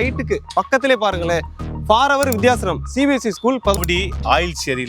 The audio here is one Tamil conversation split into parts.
சைட்டுக்கு பக்கத்திலே பாருங்களேன், ஃபாரவர் வித்யாசிரம் சிபிஎஸ்சி ஸ்கூல். அப்படி ஆயில் சேரி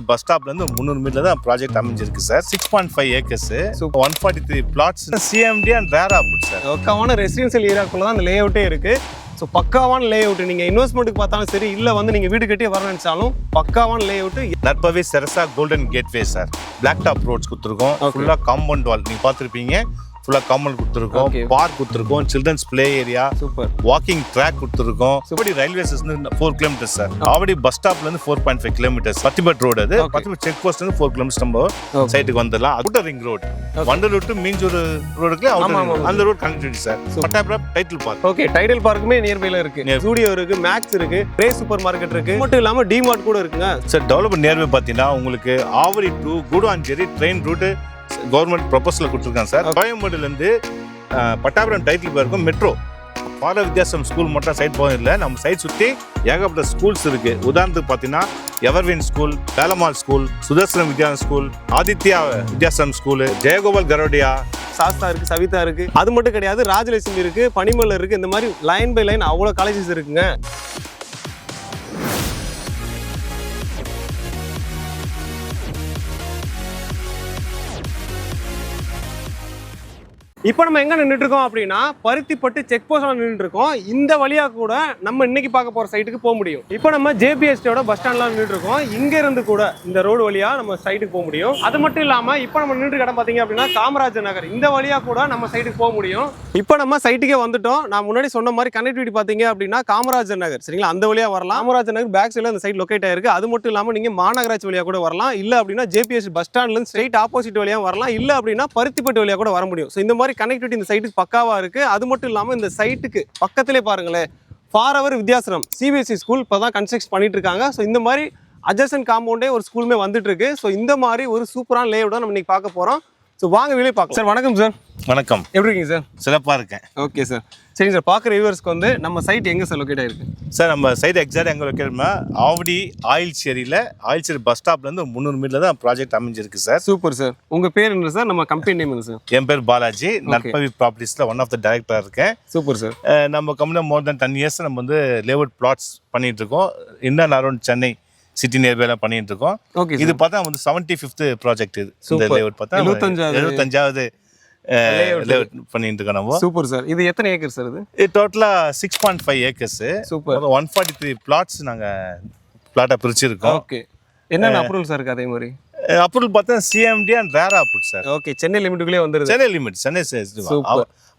பஸ் ஸ்டாப்ல இருந்து 300 மீட்டர்ல தான் ப்ராஜெக்ட் அமைஞ்சிருக்கு sir. 6.5 acres, 143 plots, CMDA and rare opt sir. பக்காவான ரெசிடென்சியல் ஏரியாக்குள்ள தான் அந்த லே அவுட்டே இருக்கு. ஸோ பக்காவான லே அவுட். நீங்கள் இன்வெஸ்ட்மெண்ட்டுக்கு பார்த்தாலும் சரி, இல்லை வந்து நீங்கள் வீடு கட்டி வர நினைச்சாலும் பக்காவான லே அவுட். நற்பவி செரசா golden gateway sir. Black top roads கொடுத்துருக்கோம். ஃபுல்லாக காம்பவுண்ட் வால் நீங்கள் பார்த்துருப்பீங்க. ஃபுல்லாக காம்பவுண்ட் கொடுத்துருக்கோம், பார்க் கொடுத்துருக்கோம், children's play area, super walking track கொடுத்துருக்கோம். இப்படி railway station 4 kilometres sir. Avadi bus ஸ்டாப்ல இருந்து 4.5 கிலோமீட்டர்ஸ். பத்திபட் ரோடு, அது பத்திபட் செக் போஸ்ட்ல இருந்து 4 கிலோமீட்டர்ஸ் நம்ம சைட்டுக்கு வந்துடலாம். Outer ring road, Vandalur to Minjur ரோடுக்கு அந்த road connectivity sir. Pattabiram title park. Okay, title பார்க்குமே நியர்பைல இருக்கு. ஸ்டூடியோ இருக்கு, மேக்ஸ் இருக்கு, ரே சூப்பர் மார்க்கெட் இருக்கு, மட்டும் இல்லாம டிமார்ட் கூட இருக்குங்க சார். டெவலப்மெண்ட் நியர்பை பார்த்தீங்கன்னா உங்களுக்கு Avadi to Guduvanchery train route government proposal கொடுத்துருக்காங்க சார். கோயம்பேடுலேருந்து பட்டாபுரம் டைட்டில் பார்க்கும் மெட்ரோ. ஃபாரவர் வித்யாசிரம் ஸ்கூல் மட்டும் சைட் போகும் இல்லை, நம்ம சைட் சுற்றி ஏகப்பட்ட ஸ்கூல்ஸ் இருக்கு. உதாரணத்துக்கு பார்த்தீங்கன்னா Everwin school, Velammal school, Sudarsanam Vidyashram school, Aditya Vidyashram school, Jaigopal Garodia, Sastha இருக்கு, சவிதா இருக்கு. அது மட்டும் கிடையாது, ராஜலட்சுமி இருக்கு, பனிமலர் இருக்கு. இந்த மாதிரி லைன் பை லைன் அவ்வளோ காலேஜஸ் இருக்குங்க. இப்போ நம்ம எங்க நின்றுட்டு இருக்கோம் அப்படின்னா, பருத்திப்பட்டு செக் போஸ்ட்ல நின்றுட்டு இருக்கோம். இந்த வழியா கூட நம்ம இன்னைக்கு பார்க்க போற சைட்டுக்கு போக முடியும். இப்போ நம்ம ஜேபிஎஸ்டியோட பஸ் ஸ்டாண்ட்ல நின்றுட்டு இருக்கோம். இங்க இருந்து கூட இந்த ரோடு வழியா நம்ம சைட்டுக்கு போக முடியும். அது மட்டும் இல்லாம இப்போ நம்ம நின்று இடம் பாத்தீங்க அப்படின்னா காமராஜர் நகர், இந்த வழியா கூட நம்ம சைட்டுக்கு போக முடியும். இப்போ நம்ம சைட்டுக்கே வந்துட்டோம். நான் முன்னாடி சொன்ன மாதிரி கனெக்டிவிட்டி பாத்தீங்க அப்படின்னா காமராஜர் நகர், சரிங்களா, அந்த வழியா வரலாம். காமராஜர் நகர் பேக் சைடுல அந்த சைட் லொகேட் ஆயிருக்கு. அது மட்டும் இல்லாம நீங்க மாநகராட்சி வழியா கூட வரலாம். இல்ல அப்படின்னா ஜேபிஎஸ் பஸ் ஸ்டாண்ட்ல இருந்து ஸ்ட்ரைட் ஆப்போசிட் வழியா வரலாம். இல்ல அப்படின்னா பருத்திப்பட்டு வழியா கூட வர முடியும். ஸோ இந்த மாதிரி கனெக்டிவிட்டி இந்த சைட்டுக்கு பக்காவா இருக்கு. அது மட்டும் இல்லாம இந்த சைட்டுக்கு பக்கத்திலே பாருங்களேன், ஃபாரவர் வித்யாசிரம் சிபிஎஸ்சி ஸ்கூல் இப்பதான் கன்ஸ்ட்ரக்ட் பண்ணிட்டு இருக்காங்க. ஸோ இந்த மாதிரி அட்ஜசன்ட் காம்பவுண்டே ஒரு ஸ்கூலுமே வந்துட்டு இருக்கு. ஸோ இந்த மாதிரி ஒரு சூப்பரான லேஅவுட் தான் நம்ம இன்னைக்கு பார்க்க போறோம். ஸோ வாங்க வெளியே பார்க்கலாம். சார் வணக்கம் சார். வணக்கம், எப்படி இருக்கீங்க சார்? சிறப்பாக இருக்கேன். Okay sir. சரிங்க சார், பார்க்குற வியூவர்ஸ்க்கு வந்து நம்ம சைட் எங்கே சார் லொக்கேட் ஆயிருக்கு? சார் நம்ம சைட் எக்ஸாக்ட் எங்கே லொக்கேட்னா ஆவடி ஆயில் சேரி பஸ் ஸ்டாப்லேருந்து 300 மீட்டரில் தான் ப்ராஜெக்ட் அமைஞ்சிருக்கு சார். Super sir. உங்கள் பேர் என்ன சார்? நம்ம கம்பெனி நேம் என்ன சார்? என் பேர் பாலாஜி, நற்பவி ப்ராப்பர்ட்டிஸில் ஒன் ஆஃப் த டைரக்டராக இருக்கேன். Super sir. நம்ம கம்பெனி மோர் தென் 10 இயர்ஸ் நம்ம வந்து லேஅவுட் பிளாட்ஸ் பண்ணிட்டு இருக்கோம். இன்னும் அரௌண்ட் சென்னை சிட்டி நியர்பைல பண்ணிட்டு இருக்கோம். இது பார்த்தா வந்து 75th ப்ராஜெக்ட். இது இந்த லேஅவுட் பார்த்தா 75வது லேஅவுட் பண்ணிட்டு இருக்கோம் நம்ம. Super sir. இது எத்தனை ஏக்கர் சார்? இது டோட்டலா 6.5 ஏக்கர்ஸ். சூப்பர். 143 பிளாட்ஸ் நாங்க பிளாட்டா பிரிச்சிருக்கோம். ஓகே. என்னென்ன அப்ரூவல் சார் இருக்கு? அதே மாதிரி அப்ரூவல் பார்த்தா CMD and rare opt sir. Okay, Chennai லிமிட்டுக்குள்ளே வந்துருது. சென்னை லிமிட், சென்னை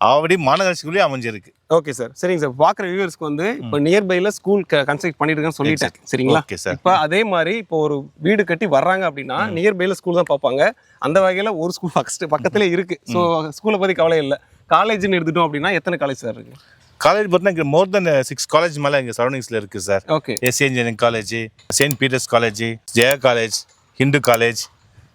ஆவடி மாநகராட்சிக்குள்ளேயே அமைஞ்சிருக்கு. Okay sir. சரிங்க சார். பார்க்குற வியூவர்ஸ்க்கு வந்து இப்போ நியர்பைல ஸ்கூல் கன்ஸ்ட்ரக்ட் பண்ணிட்டு இருக்கேன்னு சொல்லிட்டேன், சரிங்களா? Okay sir. இப்போ அதே மாதிரி இப்போ ஒரு வீடு கட்டி வர்றாங்க அப்படின்னா நியர்பைல ஸ்கூல் தான் பார்ப்பாங்க. அந்த வகையில் ஒரு ஸ்கூல் பக்கத்துல இருக்கு. ஸோ ஸ்கூலை பற்றி கவலை இல்லை. காலேஜ்னு எடுத்துட்டோம் அப்படின்னா எத்தனை காலேஜ் சார் இருக்கு? காலேஜ் பார்த்தீங்கன்னா இங்கே மோர் தென் 6 காலேஜ் மேலே இங்கே சரௌண்டிங்ஸில் இருக்குது sir. Okay. SA engineering college, saint Peter's college, Jaya college, Hindu college.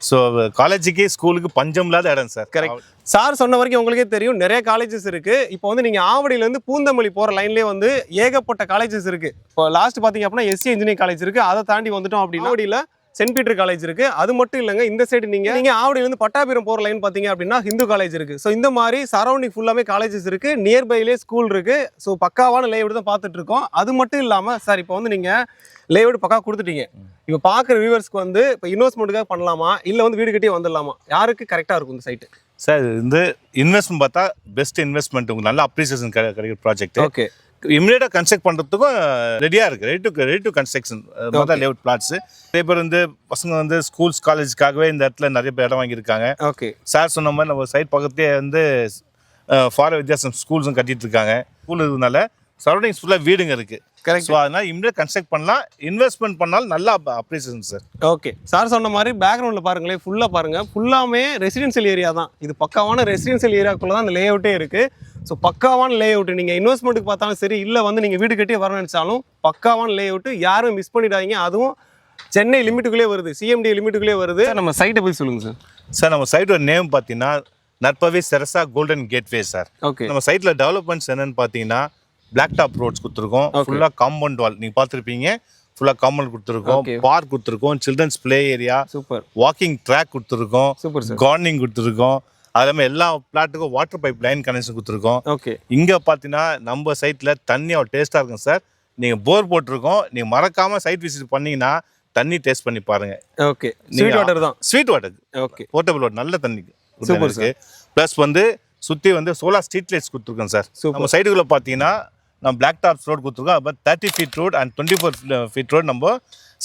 So காலேஜுக்கு ஸ்கூலுக்கு பஞ்சம் இல்லாத இடம் சார். கரெக்ட். சார் சொன்ன வரைக்கும் உங்களுக்கே தெரியும், நிறைய காலேஜஸ் இருக்கு. இப்போ வந்து நீங்க ஆவடியிலேருந்து பூந்தமல்லி போற லைன்லேயே வந்து ஏகப்பட்ட காலேஜஸ் இருக்கு. இப்போ லாஸ்ட் பார்த்தீங்க அப்படின்னா எஸ்சி இன்ஜினியரிங் காலேஜ் இருக்கு. அதை தாண்டி வந்துட்டோம் அப்படின்னா ஆவடியில் சென்ட் பீட்டர் காலேஜ் இருக்கு. அது மட்டும் இல்லைங்க, இந்த சைடு நீங்க ஆவடியிலேருந்து பட்டாபிரம் போற லைன் பார்த்தீங்க அப்படின்னா ஹிந்து காலேஜ் இருக்கு. ஸோ இந்த மாதிரி சரௌண்டிங் ஃபுல்லாமே காலேஜஸ் இருக்கு. நியர்பைலே ஸ்கூல் இருக்கு. ஸோ பக்காவான லேஅவுட் தான் பார்த்துட்டு இருக்கோம். அது மட்டும் இல்லாமல் சார் இப்போ வந்து நீங்க லேஅவுட் பக்கா கொடுத்துட்டீங்க. இப்போ பார்க்குற வியூவர்ஸ்க்கு வந்து இப்போ இன்வெஸ்ட்மெண்ட்டுக்காக பண்ணலாமா இல்லை வந்து வீடு கட்டி வந்துடலாமா? யாருக்கு கரெக்டாக இருக்கும் இந்த சைட்டு? சார் இந்த இன்வெஸ்ட்மெண்ட் பார்த்தா பெஸ்ட் இன்வெஸ்ட்மெண்ட், உங்களுக்கு நல்ல அப்ரிசியேஷன் கிடைக்கிற ப்ராஜெக்ட். ஓகே. இமிடியேட்டாக கன்ஸ்ட்ரக்ட் பண்ணுறதுக்கும் ரெடியாக இருக்குது. ரெடி டு கன்ஸ்ட்ரக்ஷன் மொதல் லேஅவுட் பிளாட்ஸ். நிறைய பேர் வந்து பசங்க வந்து ஸ்கூல்ஸ் காலேஜுக்காகவே இந்த இடத்துல நிறைய பேர் இடம் வாங்கியிருக்காங்க. ஓகே. சார் சொன்ன மாதிரி நம்ம சைட் பக்கத்தே வந்து ஃபாரவர் வித்யாசிரம் ஸ்கூல்ஸும் கட்டிட்டு இருக்காங்க. ஸ்கூல் இருக்கிறதுனால சரௌண்டிங்ஸ் ஃபுல்லாக வீடுங்க இருக்குது. கரெக்ட். ஸோ அதனால் இமிடியேட் கன்ஸ்ட்ரக்ட் பண்ணலாம். இன்வெஸ்ட்மெண்ட் பண்ணாலும் நல்லா அப்ரிசியேஷன் சார். ஓகே. சார் சொன்ன மாதிரி பேக்ரவுண்டில் பாருங்களேன், ஃபுல்லாக பாருங்கள், ஃபுல்லாமே ரெசிடென்ஷியல் ஏரியா தான். இது பக்காவான ரெசிடென்ஷியல் ஏரியாக்குள்ளே தான் அந்த லேஅவுட்டே இருக்குது. ஸோ பக்காவான லேஅவுட். நீங்கள் இன்வெஸ்ட்மெண்ட்டுக்கு பார்த்தாலும் சரி, இல்லை வந்து நீங்கள் வீடு கட்டி வர நினச்சாலும் பக்காவான லேஅவுட். யாரும் மிஸ் பண்ணிடாதீங்க. அதுவும் சென்னை லிமிட்டுக்குள்ளே வருது, சிஎம்டி லிமிட்டுக்குள்ளே வருது. நம்ம சைட்டை போய் சொல்லுங்கள் சார். சார் நம்ம சைட்டோட நேம் பார்த்தீங்கன்னா நற்பவி செரசா கோல்டன் கேட்வே சார். ஓகே. நம்ம சைட்டில் டெவலப்மெண்ட்ஸ் என்னன்னு பார்த்தீங்கன்னா பிளாக் டாப் ரோட்ஸ் கொடுத்துருக்கோம். ஃபுல்லாக காம்பவுண்ட் வால் நீங்கள் பார்த்துருப்பீங்க. ஃபுல்லாக காம்பவுண்ட் கொடுத்துருக்கோம், பார்க் கொடுத்துருக்கோம், children's play area, super, walking track கொடுத்துருக்கோம், சூப்பர் சார், கார்டனிங் கொடுத்துருக்கோம். அது எல்லா பிளாட்டுக்கும் வாட்டர் பைப் லைன் கனெக்ஷன் கொடுத்துருக்கோம். ஓகே. இங்கே பார்த்தீங்கன்னா நம்ம சைட்டில் தண்ணி அவ்வளோ டேஸ்ட்டாக இருக்கும் சார். நீங்கள் போர் போட்டிருக்கோம், நீங்கள் மறக்காமல் சைட் விசிட் பண்ணீங்கன்னா தண்ணி டேஸ்ட் பண்ணி பாருங்கள். ஓகே. ஸ்வீட் வாட்டர் தான். Sweet water. Okay. Portable water நல்ல தண்ணி சூப்பர் இருக்குது. ப்ளஸ் சுற்றி சோலார் ஸ்ட்ரீட் லைட்ஸ் கொடுத்துருக்கோம் சார். நம்ம சைடுக்குள்ளே பார்த்தீங்கன்னா நம்ம பிளாக் டாப்ஸ் ரோடு கொடுத்துருக்கோம். அப்போ 30 feet road and 24 feet road நம்ம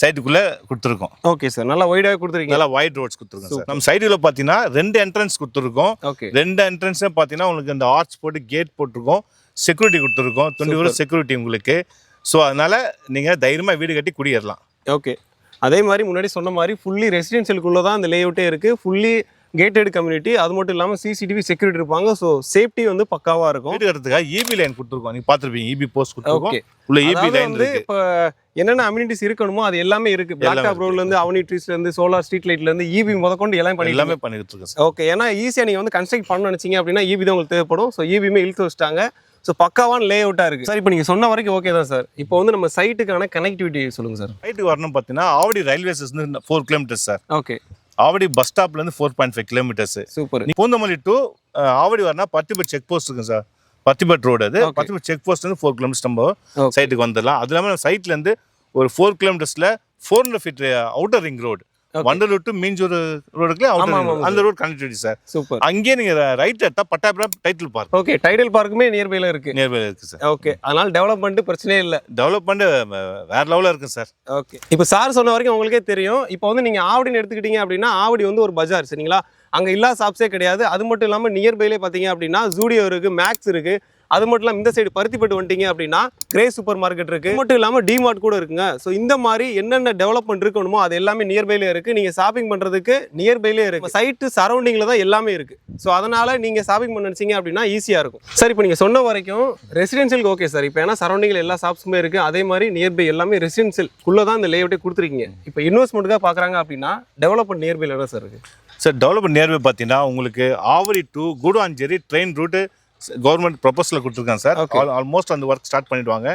சைட்டுக்குள்ளே கொடுத்துருக்கோம். Okay sir. நல்லா வைடாக கொடுத்துருக்கீங்க. நல்லா வைட் ரோட்ஸ் கொடுத்துருக்கோம் சார். நம்ம சைடுல பார்த்தீங்கன்னா 2 என்ட்ரன்ஸ் கொடுத்துருக்கோம். ஓகே. 2 என்ட்ரன்ஸே பார்த்தீங்கன்னா உங்களுக்கு இந்த ஆர்ச் போட்டு கேட் போட்டிருக்கோம், செக்யூரிட்டி கொடுத்துருக்கோம், 24 செக்யூரிட்டி உங்களுக்கு. ஸோ அதனால நீங்கள் தைரியமாக வீடு கட்டி குடியேறலாம். ஓகே. அதே மாதிரி முன்னாடி சொன்ன மாதிரி ஃபுல்லி ரெசிடென்ஷியலுக்குள்ளே தான் அந்த லேஅவுட்டே இருக்குது. Fully gated community. அது மட்டும் இல்லாமல் சிசிடிவி செக்யூரிட்டி இருப்பாங்க. ஸோ சேஃப்டி பக்காவாக இருக்கும். வீடு கட்டுறதுக்காக இபி லைன் கொடுத்துருக்கோம். நீங்கள் பார்த்துருப்பீங்க, இபி போஸ்ட் கொடுத்துருக்கோம். உள்ள இபி லைன் இப்போ என்னென்ன அம்யூனிட்டிஸ் இருக்கணுமோ அது எல்லாமே இருக்கு. பிளாக் டாப் ரோட்லேருந்து அவனி ட்ரீஸ்லேருந்து சோலார் ஸ்ட்ரீட் லைட்லேருந்து இபி முதற்கொண்டு எல்லாமே பண்ணிட்டு இருக்கோம். ஓகே. ஏன்னா ஈஸியாக நீங்கள் கன்ஸ்ட்ரக்ட் பண்ண நினச்சிங்க அப்படின்னா இபி தான் உங்களுக்கு தேவைப்படும். ஸோ இபியுமே இழுத்து வச்சிட்டாங்க. ஸோ பக்காவான லே அவுட்டாக இருக்குது சார். இப்போ நீங்கள் சொன்ன வரைக்கும் ஓகே தான் சார். இப்போ நம்ம சைட்டுக்கான கனெக்டிவிட்டி சொல்லுங்கள் சார். சைட்டுக்கு வரணும் பார்த்தீங்கன்னா Avadi railway station 4 kilometers sir. Okay. Avadi bus ஸ்டாப்லேருந்து 4.5 kilometers. Super. Poonamallee to Avadi வரனா பத்திபட் செக் போஸ்ட் இருக்குங்க சார். பத்திபட் ரோடு அது. பத்திபட் செக் போஸ்ட்லேருந்து 4 kilometers நம்ம சைட்டுக்கு வந்துடலாம். அது இல்லாமல் சைட்லேருந்து ஒரு 4 kilometersல 400 feet outer ring road, Vandalur to Minjur ரோடுக்குள்ளே அந்த ரோடு கனெக்டிவிட்டி சார். சூப்பர். அங்கேயே நீங்கள் ரைட் எடுத்தால் Pattabiram title park. Okay. Title பார்க்குமே நியர்பைல இருக்குது. நியர்பைல இருக்குது சார். ஓகே. அதனால டெவலப்மெண்ட் பிரச்சனையே இல்லை. டெவலப்மெண்ட் வேற லெவலில் இருக்குது சார். ஓகே. இப்போ சார் சொன்ன வரைக்கும் உங்களுக்கே தெரியும். இப்போ நீங்கள் ஆவடின்னு எடுத்துக்கிட்டீங்க அப்படின்னா ஆவடி ஒரு பஜார் சரிங்களா. அங்கே இல்லாத ஷாப்ஸே கிடையாது. அது மட்டும் இல்லாமல் நியர்பைலே பார்த்தீங்க அப்படின்னா ஜூடியோ இருக்குது, மேக்ஸ் இருக்குது. அது மட்டும் இல்லாமல் இந்த சைடு பருத்திப்பட்டு வந்துட்டீங்க அப்படின்னா கிரே சூப்பர் மார்க்கெட் இருக்குது. மட்டும் இல்லாமல் டிமார்ட் கூட இருக்குங்க. ஸோ இந்த மாதிரி என்னென்ன டெவலப்மெண்ட் இருக்கணுமோ அது எல்லாமே நியர்பைலே இருக்குது. நீங்கள் ஷாப்பிங் பண்ணுறதுக்கு நியர்பைலே இருக்குது. சைட்டு சரௌண்டிங்கில் தான் எல்லாமே இருக்குது. ஸோ அதனால் நீங்கள் ஷாப்பிங் பண்ண நினச்சிங்க அப்படின்னா ஈஸியாக இருக்கும் சார். இப்போ நீங்கள் சொன்ன வரைக்கும் ரெசிடென்ஷியலுக்கு ஓகே சார். இப்போ ஏன்னா சரௌண்டிங்கில் எல்லா ஷாப்ஸுமே இருக்குது. அதே மாதிரி நியர்பை எல்லாமே ரெசிடென்ஷியலுக்குள்ளே தான் இந்த லேஅவுட்டே கொடுத்துருக்கீங்க. இப்போ இன்வெஸ்ட்மெண்ட்டுக்காக பார்க்குறாங்க அப்படின்னா டெவலப்மெண்ட் நியர்பையில் என்ன சார் இருக்குது சார்? டெவலப்மெண்ட் நியர்பை பார்த்தீங்கன்னா உங்களுக்கு Avadi to Guduvanchery train route government proposal கொடுத்துருக்காங்க சார். ஆல்மோஸ்ட் அந்த ஒர்க் ஸ்டார்ட் பண்ணிடுவாங்க.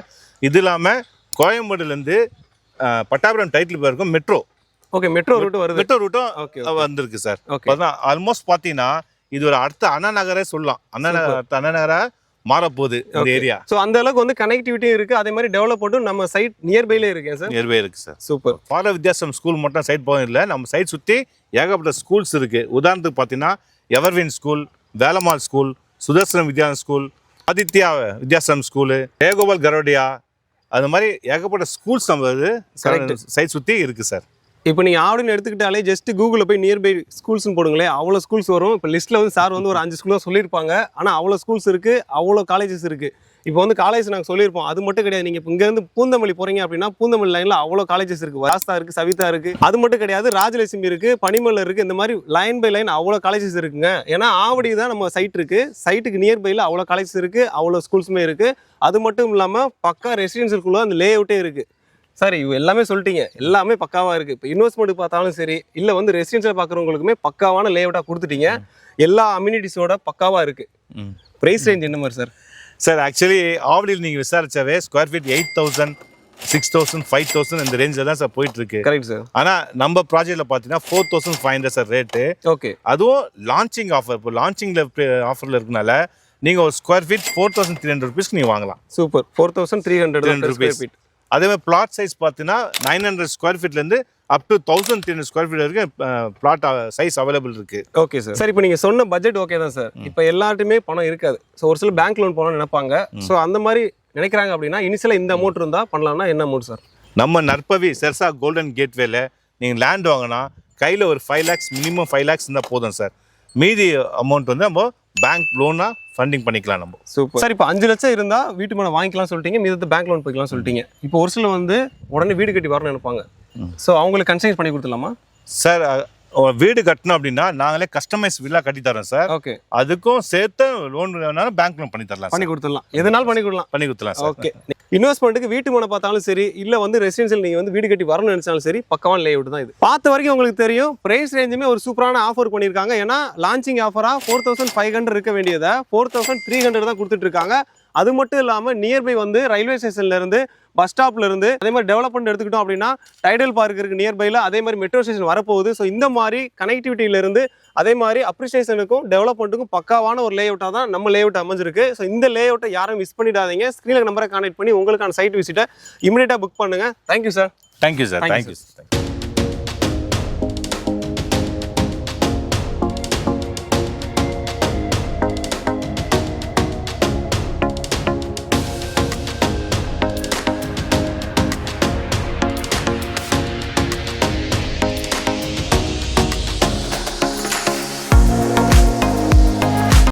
இது இல்லாமல் கோயம்பேடுலேருந்து பட்டாபுரம் டைட்டில் போயிருக்கும் மெட்ரோ. ஓகே. மெட்ரோ ரூட்டும் வந்திருக்கு சார். ஆல்மோஸ்ட் பார்த்தீங்கன்னா இது ஒரு அடுத்த அண்ணா நகரே சொல்லலாம். அண்ணா நகரா மாறப்போகுது இந்த ஏரியா. ஸோ அந்த அளவுக்கு கனெக்டிவிட்டியும் இருக்குது. அதே மாதிரி டெவலப்மெண்ட்டும் நம்ம சைட் நியர்பைலே இருக்கு சார். நியர்பை இருக்குது சார். சூப்பர். பால வித்தியாசம் ஸ்கூல் மட்டும் சைட் போகும் இல்லை, நம்ம சைட் சுற்றி ஏகப்பட்ட ஸ்கூல்ஸ் இருக்குது. உதாரணத்துக்கு பார்த்தீங்கன்னா Everwin school, Velammal school, Sudarshanam வித்யாசம் ஸ்கூல், ஆதித்யா வித்யாசம் ஸ்கூலு, ஏகோபால் கரோடியா, அது மாதிரி ஏகப்பட்ட ஸ்கூல்ஸ் நம்ம சைட் சுற்றி இருக்குது சார். இப்போ நீங்கள் ஆவடின்னு எடுத்துக்கிட்டாலே ஜஸ்ட் கூகுளில் போய் நியர்பை ஸ்கூல்ஸ்னு போடுங்களேன், அவ்வளோ ஸ்கூல்ஸ் வரும். இப்போ லிஸ்ட்டில் சார் ஒரு 5 ஸ்கூல் தான் சொல்லியிருப்பாங்க. ஆனால் அவ்வளோ ஸ்கூல்ஸ் இருக்குது, அவ்வளோ காலேஜஸ் இருக்குது. இப்போ காலேஜ் நாங்கள் சொல்லியிருப்போம். அது மட்டும் கிடையாது. நீங்கள் இப்போ இங்கேருந்து பூந்தமல்லி போகிறீங்க அப்படின்னா பூந்தமல்லி லைனில் அவ்வளோ காலேஜஸ் இருக்குது. வாஸ்தா இருக்குது, சவிதா இருக்குது. அது மட்டும் கிடையாது, ராஜலட்சுமி இருக்குது, பனிமலை இருக்குது. இந்த மாதிரி லைன் பை லைன் அவ்வளோ காலேஜஸ் இருக்குங்க. ஏன்னா ஆவடி தான் நம்ம சைட் இருக்குது. சைட்டுக்கு நியர்பையில் அவ்வளோ காலேஜஸ் இருக்குது, அவ்வளோ ஸ்கூல்ஸுமே இருக்குது. அது மட்டும் இல்லாமல் பக்கா ரெசிடென்ஷியலுக்குள்ளே அந்த லே அவுட்டே இருக்குது. சார் இவ எல்லாமே சொல்லிட்டீங்க, எல்லாமே பக்காவாக இருக்குது. இப்போ இன்வெஸ்ட்மெண்ட் பார்த்தாலும் சரி, இல்லை ரெசிடென்ஷியல் பார்க்குறவங்களுக்குமே பக்காவான லே அவுட்டாக கொடுத்துட்டீங்க. எல்லா அம்யூனிட்டிஸோட பக்காவாக இருக்குது. ப்ரைஸ் ரேஞ்ச் என்ன மாதிரி சார்? சார் ஆக்சுவலி ஆவடியில் நீங்கள் விசாரிச்சாவே ஸ்கொயர் ஃபீட் 8,000, 6,000, 5,000 இந்த ரேஞ்சில் தான் சார் போயிட்டு இருக்கு. Correct sir. ஆனால் நம்ம ப்ராஜெக்ட்டில் பார்த்தீங்கன்னா 4,500 சார் ரேட்டு. ஓகே. அதுவும் லான்ச்சிங் ஆஃபர். இப்போ லான்ச்சிங்கில் ஆஃபரில் இருக்கனால நீங்கள் ஒரு ஸ்கொயர் ஃபீட் 4,300 rupeesக்கு நீங்கள் வாங்கலாம். சூப்பர். 4,300 rupees. அதே மாதிரி பிளாட் சைஸ் பார்த்தீங்கன்னா 900 ஸ்கொயர் ஃபீட்லேருந்து அப் டு 1,300 ஸ்கொயர் ஃபீட் வரைக்கும் பிளாட் சைஸ் அவைலபிள் இருக்குது. Okay sir. சார் இப்போ நீங்கள் சொன்ன பட்ஜெட் ஓகே தான் சார். இப்போ எல்லார்ட்டுமே பணம் இருக்காது. ஸோ ஒரு சில பேங்க் லோன் போகணும்னு நினைப்பாங்க. ஸோ அந்த மாதிரி நினைக்கிறாங்க அப்படின்னா இனிஷியலாக இந்த அமௌண்ட் இருந்தால் பண்ணலாம்னா என்ன அமௌண்ட் சார்? நம்ம நற்பவி செர்சா கோல்டன் கேட்வேல நீங்கள் லேண்ட் வாங்கினா கையில் ஒரு 5 lakhs மினிமம் 5 lakhs இருந்தால் போதும் சார். மீதி அமௌண்ட் நம்ம பேங்க் லோனாக ஃபண்டிங் பண்ணிக்கலாம் நம்ம. Super sir. இப்போ 5 லட்சம் இருந்தால் வீட்டு மேலே வாங்கிக்கலாம் சொல்லிட்டீங்க, மீதத்தை பேங்க் லோன் போய்க்கலாம் சொல்லிட்டீங்க. இப்போ ஒரு சில உடனே வீடு கட்டி வரணும்னு நினைப்பாங்க. ஸோ அவங்களுக்கு கன்சைன் பண்ணி கொடுத்துலாமா சார்? வீடு கட்டணும் அப்படின்னா நாங்களே கஸ்டமைஸ் வில்லா கட்டி தரோம் சார். ஓகே. அதுக்கும் சேர்த்து லோன் வேணாலும் பேங்க் லோன் பண்ணி தரலாம், பண்ணி கொடுத்துடலாம். எதனாலும் பண்ணி கொடுத்துடலாம் சார். ஓகே. இன்வெஸ்ட்மெண்ட்டுக்கு வீட்டு மனை பார்த்தாலும் சரி, இல்லை ரெசிடென்ஷியல் நீங்கள் வீடு கட்டி வரணும்னு நினைச்சாலும் சரி, பக்கவான லே அவுட் தான் இது. பார்த்த வரைக்கும் உங்களுக்கு தெரியும். பிரைஸ் ரேஞ்சுமே ஒரு சூப்பரான ஆஃபர் பண்ணியிருக்காங்க. ஏன்னா லான்ச்சிங் ஆஃபராக 4,500 இருக்க வேண்டியதை 4,300 தான் கொடுத்துட்டு இருக்காங்க. அது மட்டும் இல்லாமல் நியர்பை வந்து ரயில்வே ஸ்டேஷன்லேருந்து பஸ் ஸ்டாப்லேருந்து அதே மாதிரி டெவலப்மெண்ட் எடுத்துக்கிட்டோம் அப்படின்னா டைடல் பார்க் இருக்குது நியர்பையில், அதே மாதிரி மெட்ரோ ஸ்டேஷன் வரப்போகுது. ஸோ இந்த மாதிரி கனெக்டிவிட்டியிலேருந்து அதே மாதிரி அப்ரிசியேஷனுக்கும் டெவலப்மெண்ட்டுக்கும் பக்காவான ஒரு லே அவுட்டாக தான் நம்ம லே அவுட் அமைஞ்சிருக்கு. ஸோ இந்த லே அவுட்டை யாரும் மிஸ் பண்ணிடாதீங்க. ஸ்க்ரீனில் நம்பரை கான்டெக்ட் பண்ணி உங்களுக்கான சைட் விசிட்டை இமீடியட்டாக புக் பண்ணுங்கள். Thank you sir. Thank you sir. Thank you.